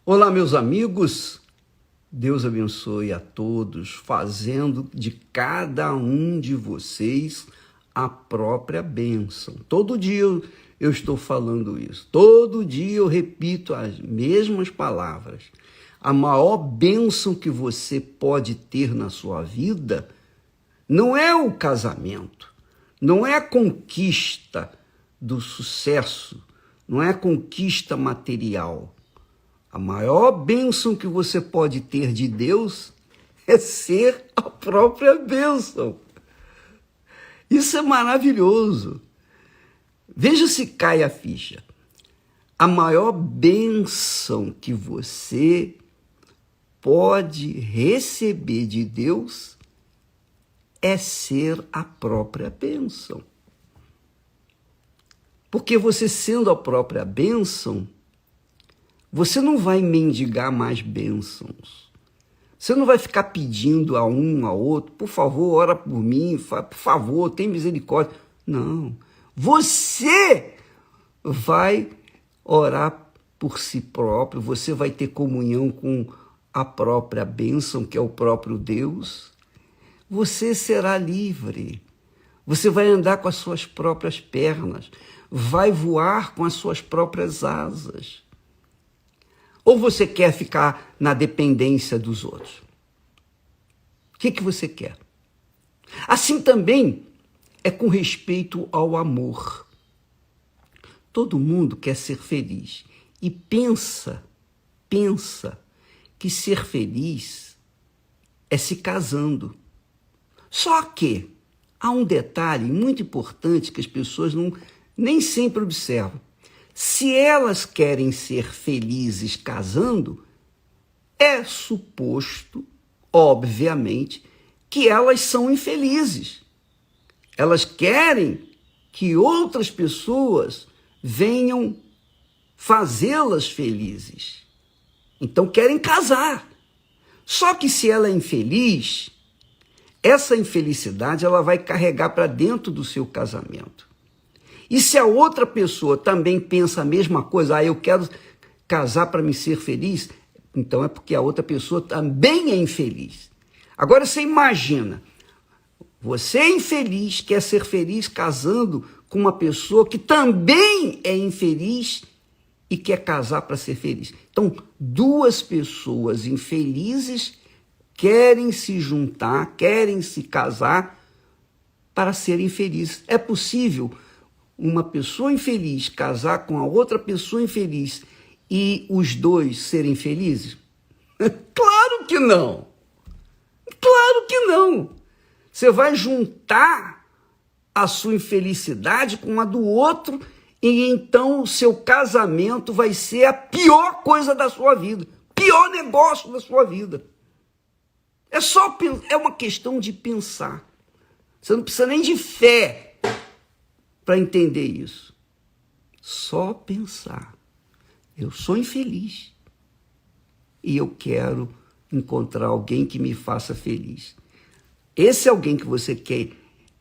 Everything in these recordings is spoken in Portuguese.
Olá, meus amigos, Deus abençoe a todos, fazendo de cada um de vocês a própria bênção. Todo dia eu estou falando isso, todo dia eu repito as mesmas palavras. A maior bênção que você pode ter na sua vida não é o casamento, não é a conquista do sucesso, não é a conquista material. A maior bênção que você pode ter de Deus é ser a própria bênção. Isso é maravilhoso. Veja se cai a ficha. A maior bênção que você pode receber de Deus é ser a própria bênção. Porque você sendo a própria bênção, você não vai mendigar mais bênçãos. Você não vai ficar pedindo a um, a outro, por favor, ora por mim, por favor, tem misericórdia. Não. Você vai orar por si próprio, você vai ter comunhão com a própria bênção, que é o próprio Deus. Você será livre. Você vai andar com as suas próprias pernas, vai voar com as suas próprias asas. Ou você quer ficar na dependência dos outros? O que você quer? Assim também é com respeito ao amor. Todo mundo quer ser feliz e pensa que ser feliz é se casando. Só que há um detalhe muito importante que as pessoas nem sempre observam. Se elas querem ser felizes casando, é suposto, obviamente, que elas são infelizes. Elas querem que outras pessoas venham fazê-las felizes. Então querem casar. Só que se ela é infeliz, essa infelicidade ela vai carregar para dentro do seu casamento. E se a outra pessoa também pensa a mesma coisa, eu quero casar para me ser feliz, então é porque a outra pessoa também é infeliz. Agora você imagina, você é infeliz, quer ser feliz casando com uma pessoa que também é infeliz e quer casar para ser feliz. Então, duas pessoas infelizes querem se juntar, querem se casar para serem felizes. É possível uma pessoa infeliz casar com a outra pessoa infeliz e os dois serem felizes? Claro que não! Claro que não! Você vai juntar a sua infelicidade com a do outro e então o seu casamento vai ser a pior coisa da sua vida, pior negócio da sua vida. É uma questão de pensar. Você não precisa nem de fé para entender isso. Só pensar. Eu sou infeliz e eu quero encontrar alguém que me faça feliz. Esse alguém que você quer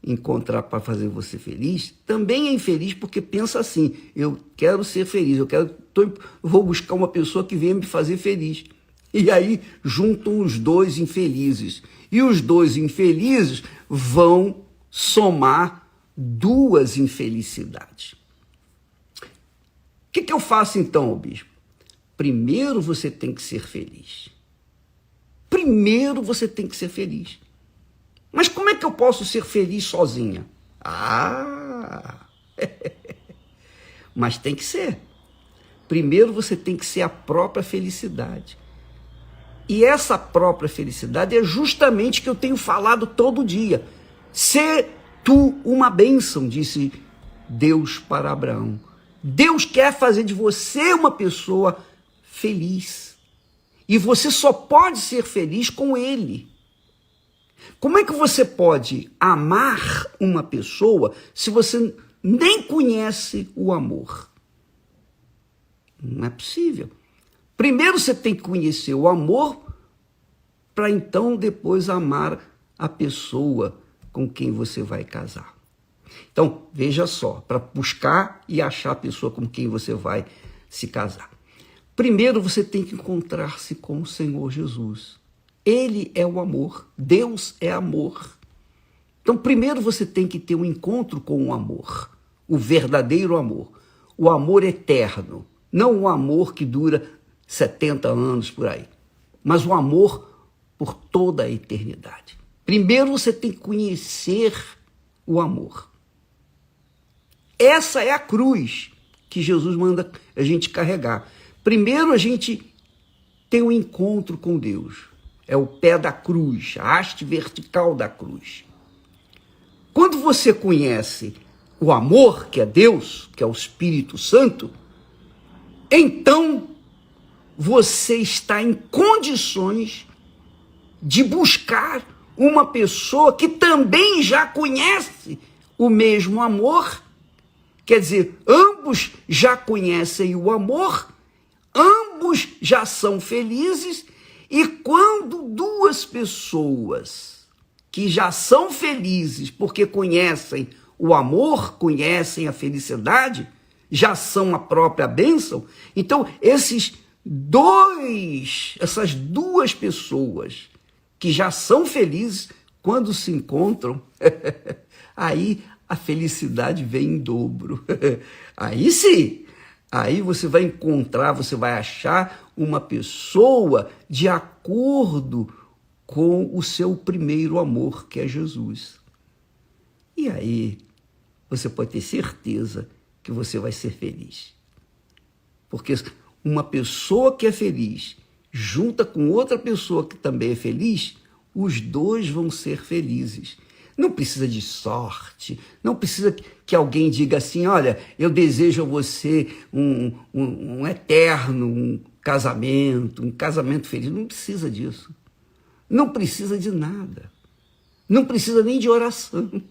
encontrar para fazer você feliz também é infeliz porque pensa assim: eu quero ser feliz, vou buscar uma pessoa que venha me fazer feliz. E aí juntam os dois infelizes. E os dois infelizes vão somar duas infelicidades. O que eu faço então, bispo? Primeiro você tem que ser feliz. Primeiro você tem que ser feliz. Mas como é que eu posso ser feliz sozinha? Mas tem que ser. Primeiro você tem que ser a própria felicidade. E essa própria felicidade é justamente o que eu tenho falado todo dia. Ser tu uma bênção, disse Deus para Abraão. Deus quer fazer de você uma pessoa feliz. E você só pode ser feliz com Ele. Como é que você pode amar uma pessoa se você nem conhece o amor? Não é possível. Primeiro você tem que conhecer o amor para então depois amar a pessoa com quem você vai casar. Então, veja só, para buscar e achar a pessoa com quem você vai se casar. Primeiro você tem que encontrar-se com o Senhor Jesus. Ele é o amor, Deus é amor. Então, primeiro você tem que ter um encontro com o amor, o verdadeiro amor, o amor eterno, não o amor que dura 70 anos por aí, mas o amor por toda a eternidade. Primeiro você tem que conhecer o amor. Essa é a cruz que Jesus manda a gente carregar. Primeiro a gente tem um encontro com Deus. É o pé da cruz, a haste vertical da cruz. Quando você conhece o amor, que é Deus, que é o Espírito Santo, então você está em condições de buscar uma pessoa que também já conhece o mesmo amor. Quer dizer, ambos já conhecem o amor, ambos já são felizes, e quando duas pessoas que já são felizes porque conhecem o amor, conhecem a felicidade, já são a própria bênção, então essas duas pessoas que já são felizes, quando se encontram, aí a felicidade vem em dobro. Aí sim, aí você vai encontrar, você vai achar uma pessoa de acordo com o seu primeiro amor, que é Jesus. E aí você pode ter certeza que você vai ser feliz. Porque uma pessoa que é feliz, junta com outra pessoa que também é feliz, os dois vão ser felizes. Não precisa de sorte, não precisa que alguém diga assim, olha, eu desejo a você um eterno um casamento feliz. Não precisa disso. Não precisa de nada. Não precisa nem de oração.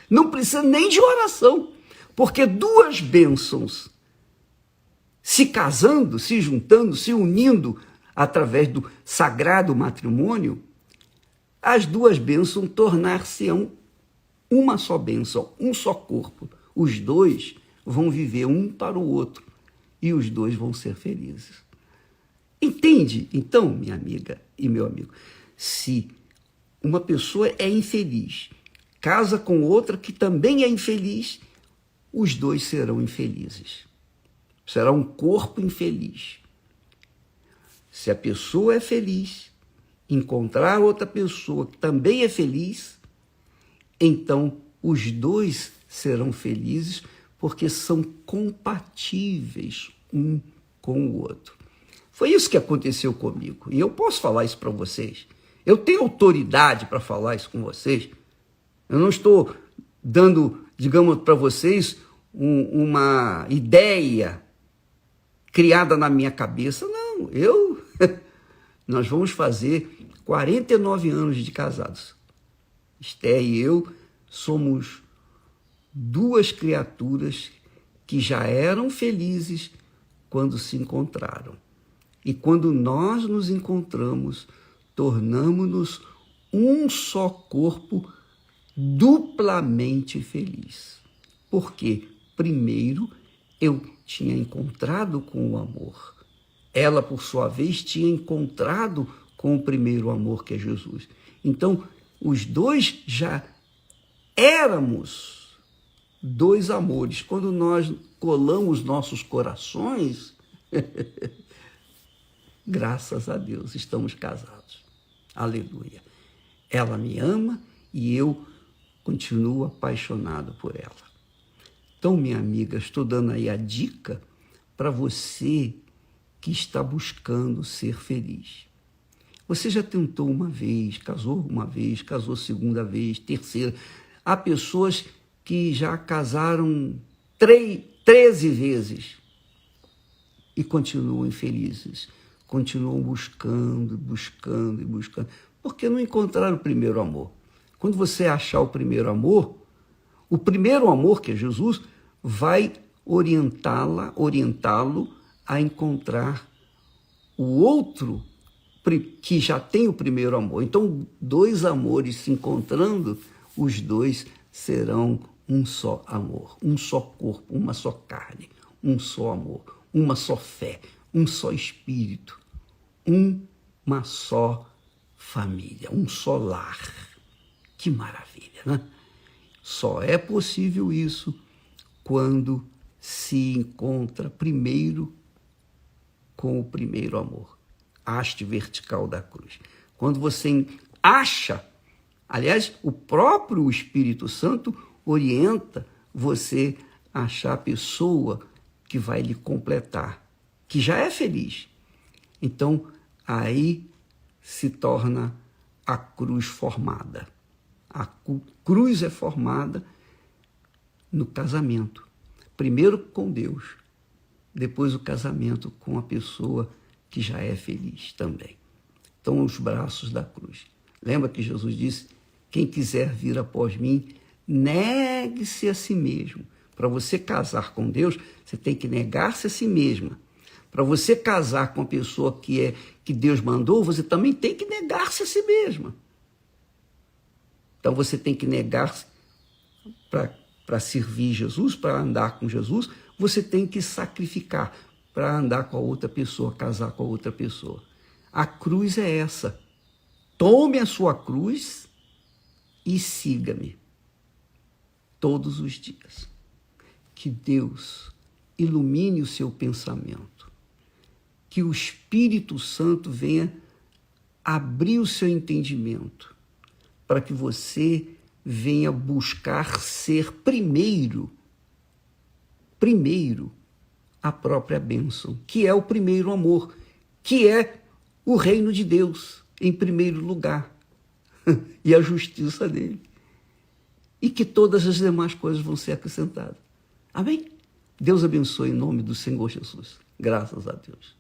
Não precisa nem de oração. Porque duas bênçãos se casando, se juntando, se unindo através do sagrado matrimônio, as duas bênçãos tornar-se-ão uma só bênção, um só corpo. Os dois vão viver um para o outro e os dois vão ser felizes. Entende, então, minha amiga e meu amigo, se uma pessoa é infeliz, casa com outra que também é infeliz, os dois serão infelizes. Será um corpo infeliz. Se a pessoa é feliz, encontrar outra pessoa que também é feliz, então os dois serão felizes porque são compatíveis um com o outro. Foi isso que aconteceu comigo. E eu posso falar isso para vocês. Eu tenho autoridade para falar isso com vocês. Eu não estou dando, digamos, para vocês uma ideia criada na minha cabeça. Não, nós vamos fazer 49 anos de casados. Esther e eu somos duas criaturas que já eram felizes quando se encontraram. E quando nós nos encontramos, tornamos-nos um só corpo duplamente feliz. Porque, primeiro, eu tinha encontrado com o amor. Ela, por sua vez, tinha encontrado com o primeiro amor, que é Jesus. Então, os dois já éramos dois amores. Quando nós colamos nossos corações, graças a Deus, estamos casados. Aleluia. Ela me ama e eu continuo apaixonado por ela. Então, minha amiga, estou dando aí a dica para você que está buscando ser feliz. Você já tentou uma vez, casou segunda vez, terceira. Há pessoas que já casaram 13 vezes e continuam infelizes. Continuam buscando, porque não encontraram o primeiro amor. Quando você achar o primeiro amor, que é Jesus, vai orientá-lo a encontrar o outro que já tem o primeiro amor. Então, dois amores se encontrando, os dois serão um só amor, um só corpo, uma só carne, um só amor, uma só fé, um só espírito, uma só família, um só lar. Que maravilha, né? Só é possível isso quando se encontra primeiro com o primeiro amor, a haste vertical da cruz. Quando você acha, aliás, o próprio Espírito Santo orienta você a achar a pessoa que vai lhe completar, que já é feliz. Então, aí se torna a cruz formada. A cruz é formada no casamento. Primeiro com Deus, depois o casamento com a pessoa que já é feliz também. Então, os braços da cruz. Lembra que Jesus disse, quem quiser vir após mim, negue-se a si mesmo. Para você casar com Deus, você tem que negar-se a si mesma. Para você casar com a pessoa que Deus mandou, você também tem que negar-se a si mesma. Então você tem que negar-se para servir Jesus, para andar com Jesus, você tem que sacrificar para andar com a outra pessoa, casar com a outra pessoa. A cruz é essa. Tome a sua cruz e siga-me todos os dias. Que Deus ilumine o seu pensamento. Que o Espírito Santo venha abrir o seu entendimento para que você venha buscar ser primeiro a própria bênção, que é o primeiro amor, que é o reino de Deus em primeiro lugar e a justiça dele. E que todas as demais coisas vão ser acrescentadas. Amém? Deus abençoe em nome do Senhor Jesus. Graças a Deus.